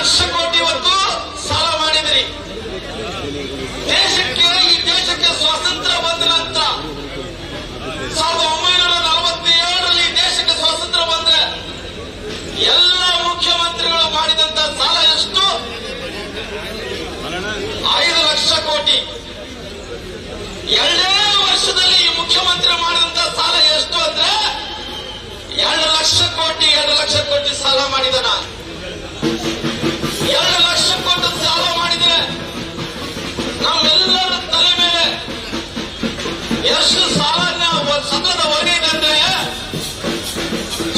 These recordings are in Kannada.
ಲಕ್ಷ ಕೋಟಿ ಇವತ್ತು ಸಾಲ ಮಾಡಿದ್ರಿ. ಈ ದೇಶಕ್ಕೆ ಸ್ವಾತಂತ್ರ್ಯ ಬಂದ ನಂತರ 1947ರಲ್ಲಿ ದೇಶಕ್ಕೆ ಸ್ವಾತಂತ್ರ್ಯ ಬಂದ್ರೆ ಎಲ್ಲ ಮುಖ್ಯಮಂತ್ರಿಗಳು ಮಾಡಿದಂತ ಸಾಲ ಎಷ್ಟು? 5 ಲಕ್ಷ ಕೋಟಿ. 2 ವರ್ಷದಲ್ಲಿ ಈ ಮುಖ್ಯಮಂತ್ರಿ ಮಾಡಿದಂತ ಸಾಲ ಎಷ್ಟು ಅಂದ್ರೆ 2 ಲಕ್ಷ ಕೋಟಿ. 2 ಲಕ್ಷ ಕೋಟಿ ಸಾಲ ಮಾಡಿದನ. 2 ಲಕ್ಷ ಕೋಟಿ ಸಾಲ ಮಾಡಿದ್ರೆ ನಮ್ಮೆಲ್ಲರ ತಲೆ ಮೇಲೆ ಎಷ್ಟು ಸಾಲನ ಸಂಘದ ಹೊರಗಿದೆ ಅಂದ್ರೆ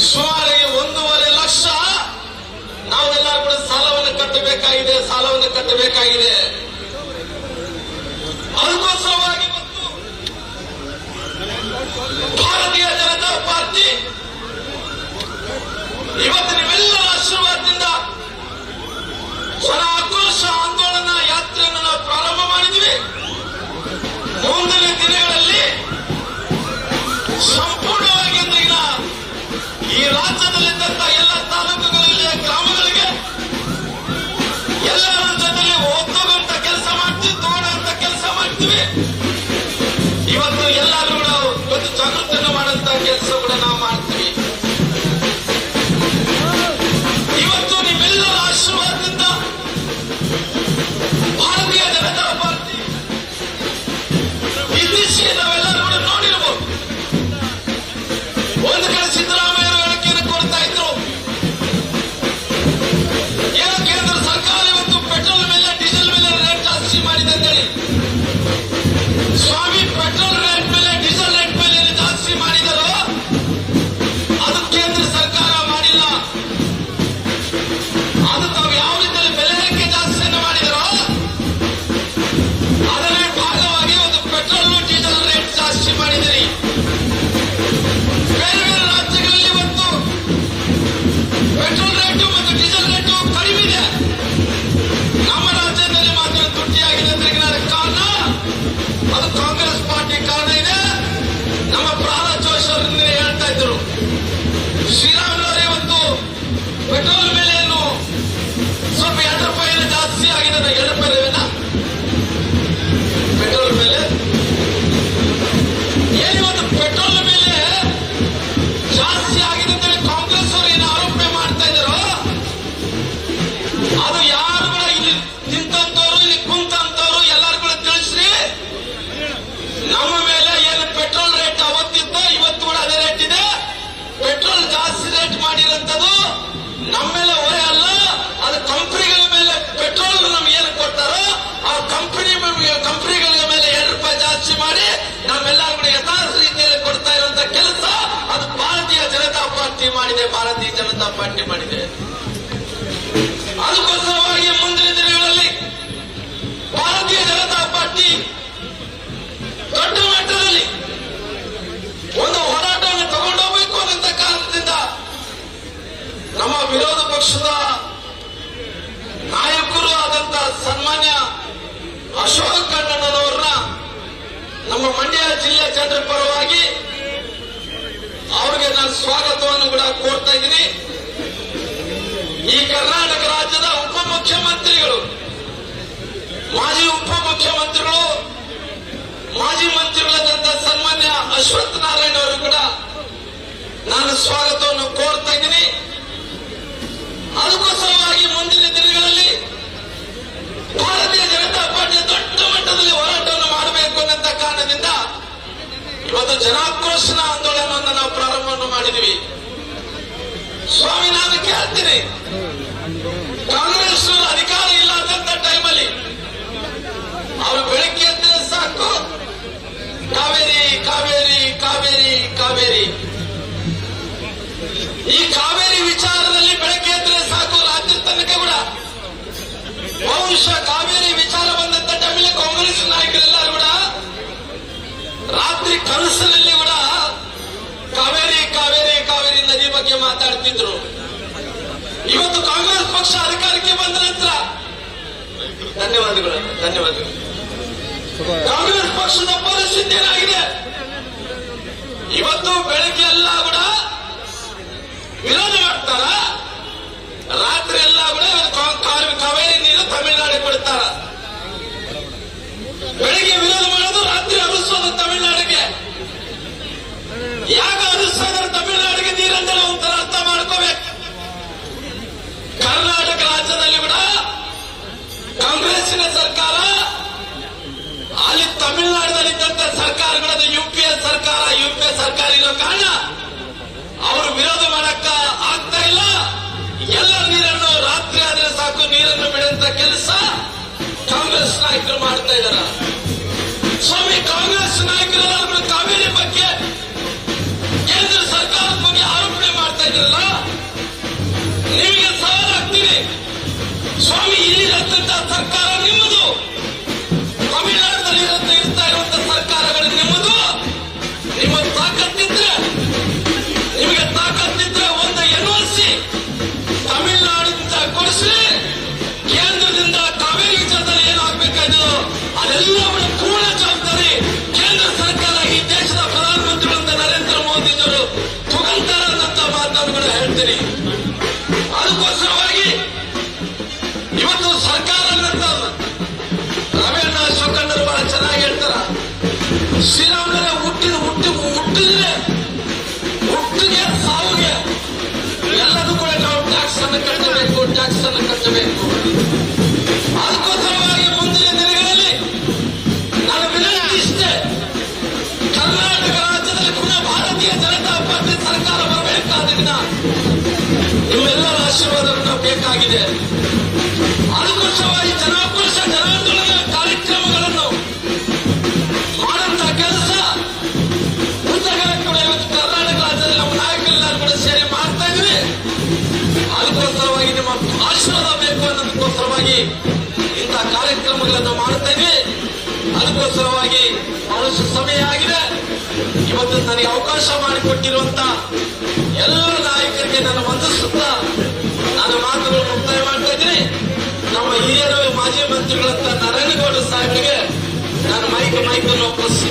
ಸುಮಾರು 1.5 ಲಕ್ಷ ನಾವೆಲ್ಲರೂ ಕೂಡ ಸಾಲವನ್ನು ಕಟ್ಟಬೇಕಾಗಿದೆ. ಅದಕ್ಕೋಸ್ಕರವಾಗಿ ಭಾರತೀಯ ಜನತಾ ಪಾರ್ಟಿ ಇವತ್ತು ನಿಮ್ಮೆಲ್ಲರ ಆಶೀರ್ವಾದದಿಂದ ಜನ ಆಕ್ರೋಶ ಆಂದೋಲನ ಯಾತ್ರೆಯನ್ನು ನಾವು ಪ್ರಾರಂಭ ಮಾಡಿದ್ವಿ. ಮುಂದಿನ ದಿನಗಳಲ್ಲಿ ಸಂಪೂರ್ಣವಾಗಿ ಈ ರಾಜ್ಯದಲ್ಲಿದ್ದಂತ ಎಲ್ಲ ತಾಲೂಕುಗಳಲ್ಲಿ ಗ್ರಾಮಗಳಿಗೆ ಎಲ್ಲರ ಜೊತೆಗೆ ಒತ್ತುವಂತ ಕೆಲಸ ಮಾಡ್ತೀವಿ, ತಗೊಳ್ಳುವಂತ ಕೆಲಸ ಮಾಡ್ತೀವಿ. ಇವತ್ತು ಎಲ್ಲರೂ ಕೂಡ ಒಂದು ಜಾಗೃತಿಯನ್ನು ಮಾಡುವಂತ ಕೆಲಸ ಕೂಡ ನಾವು ಮಾಡ್ತೀವಿ. ಇವತ್ತು ನಿಮ್ಮೆಲ್ಲರ ಆಶೀರ್ವಾದದಿಂದ ಭಾರತೀಯ ಜನತಾ ಪಾರ್ಟಿ ಇತ್ತೀಚೆಗೆ ನಾವೆಲ್ಲರೂ ಕೂಡ ನೋಡಿರಬಹುದು. ಒಂದು ಕಡೆ ಸಿದ್ದರಾಮಯ್ಯ ಹೇಳಿಕೆಯನ್ನು ಕೊಡ್ತಾ ಇದ್ರು, ಏನು ಕೇಂದ್ರ ಸರ್ಕಾರ ಇವತ್ತು ಪೆಟ್ರೋಲ್ ಮೇಲೆ ಡೀಸೆಲ್ ಮೇಲೆ ರೇಟ್ ಜಾಸ್ತಿ ಮಾಡಿದೆ ಅಂತೇಳಿ. ಸ್ವಾಮಿ, ಪೆಟ್ರೋಲ್ ರೇಟ್ ಮೇಲೆ ಡೀಸೆಲ್ ರೇಟ್ ಮೇಲೆ ಜಾಸ್ತಿ ಮಾಡಿದರೋ ಅದು ಕೇಂದ್ರ ಸರ್ಕಾರ ಮಾಡಿಲ್ಲ. ಅದು ತಾವು ಯಾವ ರೀತಿಯಲ್ಲಿ ಬೆಲೆ ಏರಿಕೆ ಜಾಸ್ತಿಯನ್ನು ಮಾಡಿದರೋ ಅದರ ಭಾಗವಾಗಿ ಒಂದು ಪೆಟ್ರೋಲ್ ಡೀಸೆಲ್ ರೇಟ್ ಜಾಸ್ತಿ ಮಾಡಿದಿರಿ. ಬೇರೆ ಬೇರೆ ರಾಜ್ಯಗಳಲ್ಲಿ ಇವತ್ತು ಪೆಟ್ರೋಲ್ ರೇಟು ಮತ್ತು ಡೀಸೆಲ್ ರೇಟು ಕಡಿಮೆ ಇದೆ. ನಮ್ಮ ರಾಜ್ಯದಲ್ಲಿ ಮಾತ್ರ ತುಟ್ಟಿಯಾಗಿದೆ ಅಂದ್ರೆ ಅದಕ್ಕೆ ಕಾರಣ ಅದು ಕಾಂಗ್ರೆಸ್ ಪಾರ್ಟಿ ಕಾರಣ ಇದೆ. ನಮ್ಮ ಪ್ರಹ್ಲಾದ್ ಜೋಶಿ ಅವರು ಹೇಳ್ತಾ ಇದ್ರು, ಶ್ರೀರಾಮುಲವರು ಇವತ್ತು ಪೆಟ್ರೋಲ್ ಮೇಲೆ ಏನು ಸ್ವಲ್ಪ 2 ರೂಪಾಯಿ ಜಾಸ್ತಿ ಆಗಿದೆ. 2 ರೂಪಾಯಿನ ಪೆಟ್ರೋಲ್ ಮೇಲೆ ಏನಿವತ್ತು ಪೆಟ್ರೋಲ್ ಮೇಲೆ ಜಾಸ್ತಿ ಆಗಿದೆ ಅಂತೇಳಿ ಕಾಂಗ್ರೆಸ್ ಅವರು ಏನು ಆರೋಪ ಮಾಡ್ತಾ ಇದ್ದಾರೋ ಅದು ಯಾರು ಕೂಡ ಇಲ್ಲಿ ನಿಂತಂತವ್ರು ಇಲ್ಲಿ ಕುಂತಂತವ್ರು ಎಲ್ಲರೂ ಕೂಡ ತಿಳಿಸ್ರಿ. ನಮ್ಮ ಮೇಲೆ ಏನು ಪೆಟ್ರೋಲ್ ರೇಟ್ ಅವತ್ತಿತ್ತೋ ಇವತ್ತು ಕೂಡ ಅದೇ ರೇಟ್ ಇದೆ. ಪೆಟ್ರೋಲ್ ಜಾಸ್ತಿ ರೇಟ್ ಮಾಡಿರೋಂಥದ್ದು ನಮ್ಮ ಮೇಲೆ ಹೊರೆ ಅಲ್ಲ, ಅದು ಕಂಪನಿಗಳ ಮೇಲೆ ಪೆಟ್ರೋಲ್ ನಮ್ಗೆ ಏನು ಕೊಡ್ತಾರೋ ಆ ಕಂಪನಿಗಳ ಮೇಲೆ 2 ರೂಪಾಯಿ ಜಾಸ್ತಿ ಮಾಡಿ ನಮ್ಮೆಲ್ಲರೂ ಕೂಡ ಯಥಾರ್ಥ ರೀತಿಯಲ್ಲಿ ಕೊಡ್ತಾ ಇರುವಂತ ಕೆಲಸ ಅದು ಭಾರತೀಯ ಜನತಾ ಪಾರ್ಟಿ ಮಾಡಿದೆ. ಅದಕ್ಕೋಸ್ಕರವಾಗಿ ಮುಂದಿನ ದಿನಗಳಲ್ಲಿ ಭಾರತೀಯ ಜನತಾ ಪಾರ್ಟಿ ದೊಡ್ಡ ಮಟ್ಟದಲ್ಲಿ ಒಂದು ಹೋರಾಟವನ್ನು ತಗೊಂಡೋಗ್ಬೇಕು ಅನ್ನೋ ಕಾರಣದಿಂದ ನಮ್ಮ ವಿರೋಧ ಪಕ್ಷದ ನಾಯಕರು ಆದಂತ ಸನ್ಮಾನ್ಯ ಅಶೋಕ್ ಕಣ್ಣಣ್ಣನವರನ್ನ ನಮ್ಮ ಮಂಡ್ಯ ಜಿಲ್ಲೆ ಜನರ ಪರವಾಗಿ ಅವರಿಗೆ ನಾನು ಸ್ವಾಗತವನ್ನು ಕೂಡ ಕೋರ್ತಾ ಇದ್ದೀನಿ. ಈ ಕರ್ನಾಟಕ ರಾಜ್ಯದ ಉಪಮುಖ್ಯಮಂತ್ರಿಗಳು, ಮಾಜಿ ಉಪಮುಖ್ಯಮಂತ್ರಿಗಳು, ಮಾಜಿ ಮಂತ್ರಿಗಳಾದಂತ ಸನ್ಮಾನ್ಯ ಅಶ್ವಥ್ ನಾರಾಯಣ ಅವರು ಕೂಡ ನಾನು ಸ್ವಾಗತವನ್ನು ಕೋರ್ತಾ ಇದ್ದೀನಿ. ಅದಕ್ಕೋಸ್ಕರವಾಗಿ ಮುಂದಿನ ದಿನಗಳಲ್ಲಿ ಭಾರತೀಯ ಜನತಾ ಪಾರ್ಟಿ ದೊಡ್ಡ ಮಟ್ಟದಲ್ಲಿ ಹೋರಾಟವನ್ನು ಮಾಡಬೇಕು ಅನ್ನೋ ಕಾರಣದಿಂದ ಇವತ್ತು ಜನಾಕ್ರೋಶನ ಆಂದೋಲನವನ್ನು ನಾವು ಪ್ರಾರಂಭವನ್ನು ಮಾಡಿದ್ವಿ. ಸ್ವಾಮಿ, ನಾನು ಕೇಳ್ತೀನಿ, ಕಾಂಗ್ರೆಸ್ ಅಧಿಕಾರ ಇಲ್ಲದಂತ ಟೈಮಲ್ಲಿ ಅವರು ಬೆಳಗ್ಗೆ ಎದ್ದರೆ ಸಾಕು ಕಾವೇರಿ ಕಾವೇರಿ ಕಾವೇರಿ ಕಾವೇರಿ, ಈ ಕಾವೇರಿ ವಿಚಾರದಲ್ಲಿ ಬೆಳಗ್ಗೆ ಎದ್ದರೆ ಸಾಕು ರಾತ್ರಿ ತನಕ ಕೂಡ ಬಹುಶಃ ಕಾವೇರಿ ವಿಚಾರ ಬಂದಂತ ಟೈಮಲ್ಲಿ ಕಾಂಗ್ರೆಸ್ ನಾಯಕರೆಲ್ಲರೂ ಕೂಡ ರಾತ್ರಿ ಕನಸಿನಲ್ಲಿ ಕೂಡ ಕಾವೇರಿ ಕಾವೇರಿ ಕಾವೇರಿ ನದಿ ಬಗ್ಗೆ ಮಾತಾಡ್ತಿದ್ರು. ಇವತ್ತು ಕಾಂಗ್ರೆಸ್ ಪಕ್ಷ ಅಧಿಕಾರಕ್ಕೆ ಬಂದ ನಂತರ ಧನ್ಯವಾದಗಳು ಕಾಂಗ್ರೆಸ್ ಪಕ್ಷದ ಪರಿಸ್ಥಿತಿ ಏನಾಗಿದೆ? ಇವತ್ತು ಬೆಳಗ್ಗೆ ಎಲ್ಲ ಕೂಡ ವಿರೋಧ ಮಾಡ್ತಾರ, ರಾತ್ರಿ ಎಲ್ಲ ಕೂಡ ರಾಜ್ಯದಲ್ಲಿ ಕೂಡ ಕಾಂಗ್ರೆಸ್ಸಿನ ಸರ್ಕಾರ, ಅಲ್ಲಿ ತಮಿಳುನಾಡಿನಲ್ಲಿದ್ದಂತ ಸರ್ಕಾರಗಳದ್ದು ಯುಪಿಎ ಸರ್ಕಾರ ಇರೋ ಕಾರಣ ಅವರು ವಿರೋಧ ಮಾಡಕ್ಕ ಆಗ್ತಾ ಇಲ್ಲ. ಎಲ್ಲ ನೀರನ್ನು ರಾತ್ರಿ ಆದ್ರೆ ಸಾಕು ನೀರನ್ನು ಬಿಡುವಂತ ಕೆಲಸ ಕಾಂಗ್ರೆಸ್ ನಾಯಕರು ಮಾಡ್ತಾ ಇದಾರ. ಸ್ವಾಮಿ, ಕಾಂಗ್ರೆಸ್ ನಾಯಕರೆಲ್ಲರೂ ಕಾವೇರಿ ಬಗ್ಗೆ ಕೇಂದ್ರ ಸರ್ಕಾರದ ಬಗ್ಗೆ ಆರೋಪಣೆ ಮಾಡ್ತಾ ಇದ್ರಲ್ಲ, ನಿಮಗೆ ಸವಾಲ್ ಆಗ್ತೀನಿ. ಸ್ವಾಮಿ, ಇಲ್ಲಿರತಕ್ಕಂಥ ಸರ್ಕಾರ ನಿಮ್ಮದು, ತಮಿಳುನಾಡಿನಲ್ಲಿ ಇರ್ತಾ ಇರುವಂತಹ ಸರ್ಕಾರಗಳು ನಿಮ್ಮದು. ನಿಮಗೆ ತಾಕತ್ತಿದ್ರೆ ಒಂದು ಎನ್ಒಸಿ ತಮಿಳುನಾಡಿನಿಂದ ಕೊಡಿಸಿ, ಕೇಂದ್ರದಿಂದ ಕಾವೇರಿ ವಿಚಾರದಲ್ಲಿ ಏನಾಗಬೇಕಾದ್ರು ಅದೆಲ್ಲವನ್ನು ಪೂರ್ಣ ಜವಾಬ್ದಾರಿ ಕೇಂದ್ರ ಸರ್ಕಾರ, ಈ ದೇಶದ ಪ್ರಧಾನಮಂತ್ರಿಗಳಂತ ನರೇಂದ್ರ ಮೋದಿಜಿಯವರು ತಗೊಂತಾರಂತ ಮಾತನ್ನು ಕೂಡ ಹೇಳ್ತೀನಿ. ಅದಕ್ಕೋಸ್ಕರವಾಗಿ ಇವತ್ತು ಸರ್ಕಾರ ರವಿಯಣ್ಣ ಶಿವಕಣ್ಣರು ಬಹಳ ಚೆನ್ನಾಗಿ ಹೇಳ್ತಾರ, ಶ್ರೀರಾಮನ ಹುಟ್ಟಿಗೆ ಸಾವಿಗೆ ಎಲ್ಲದೂ ಕೂಡ ನಾವು ಟ್ಯಾಕ್ಸ್ ಅನ್ನು ಕಟ್ಟಬೇಕು. ಅದಕ್ಕೋಸ್ಕರವಾಗಿ ಮುಂದಿನ ದಿನಗಳಲ್ಲಿ ನಾನು ವಿನಂತಿ ಇಷ್ಟೇ, ಕರ್ನಾಟಕ ರಾಜ್ಯದಲ್ಲಿ ಪುನಃ ಭಾರತೀಯ ಜನತಾ ಪಾರ್ಟಿ ಸರ್ಕಾರ ಬರಬೇಕಾದ ದಿನ ನಿಮ್ಮೆಲ್ಲರ ಆಶೀರ್ವಾದವನ್ನು ಬೇಕಾಗಿದೆ. ಅದಕ್ಕೋಸ್ಕರವಾಗಿ ಜನಾಕ್ರೋಶ ಜನಾಂದೋಲನ ಕಾರ್ಯಕ್ರಮಗಳನ್ನು ಮಾಡುವಂತ ಕೆಲಸ ಮುಂದಾಗಲೇ ಕೂಡ ಇವತ್ತು ಕರ್ನಾಟಕ ರಾಜ್ಯದಲ್ಲಿ ನಮ್ಮ ನಾಯಕರೆಲ್ಲರೂ ಕೂಡ ಸೇರಿ ಮಾಡ್ತಾ ಇದ್ವಿ. ಅದಕ್ಕೋಸ್ಕರವಾಗಿ ನಿಮ್ಮ ಆಶೀರ್ವಾದ ಬೇಕು ಅನ್ನೋದಕ್ಕೋಸ್ಕರವಾಗಿ ಇಂತಹ ಕಾರ್ಯಕ್ರಮಗಳನ್ನು ಮಾಡ್ತಾ ಇದ್ವಿ. ಅದಕ್ಕೋಸ್ಕರವಾಗಿ ಬಹಳಷ್ಟು ಸಮಯ ಆಗಿದೆ. ಇವತ್ತು ನನಗೆ ಅವಕಾಶ ಮಾಡಿಕೊಟ್ಟಿರುವಂತ ಎಲ್ಲ ನಾಯಕರಿಗೆ ನಾನು ವಂದಿಸುತ್ತಾ ನಾನು ಮಾತುಗಳು ಮುಕ್ತಾಯ ಮಾಡ್ತಾ ಇದ್ದೀನಿ. ನಮ್ಮ ಹಿರಿಯರು ಮಾಜಿ ಮಂತ್ರಿಗಳಂತ ನಾರಾಯಣಗೌಡ ಸಾಹೇಬರಿಗೆ ನಾನು ಮೈಕನ್ನು ಒಪ್ಪಿಸಿ